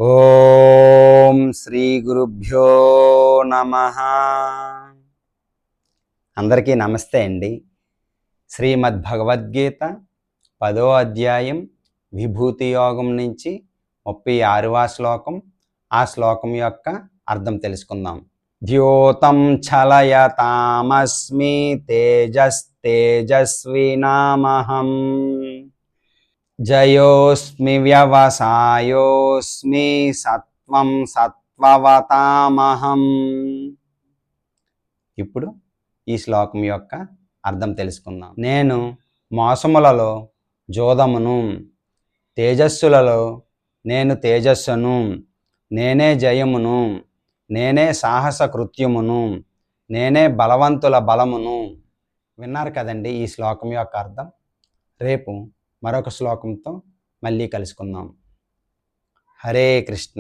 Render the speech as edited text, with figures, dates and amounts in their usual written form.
ఓం శ్రీ గురుభ్యో నమః. అందరికీ నమస్తే అండి. శ్రీమద్భగవద్గీత 10వ అధ్యాయం విభూతి యోగం నుంచి 36వ శ్లోకం. ఆ శ్లోకం యొక్క అర్థం తెలుసుకుందాం. ద్యోతం ఛలయతామస్మి తేజస్తేజస్వినామహం జయోస్మి వ్యవసాయోస్మి సత్వం సత్వవతామహం. ఇప్పుడు ఈ శ్లోకం యొక్క అర్థం తెలుసుకుందాం. నేను మోసములలో జోదమును, తేజస్సులలో నేను తేజస్సును, నేనే జయమును, నేనే సాహస కృత్యమును, నేనే బలవంతుల బలమును. విన్నారు కదండి ఈ శ్లోకం యొక్క అర్థం. రేపు మరొక శ్లోకంతో మళ్ళీ కలుసుకుందాం. హరే కృష్ణ.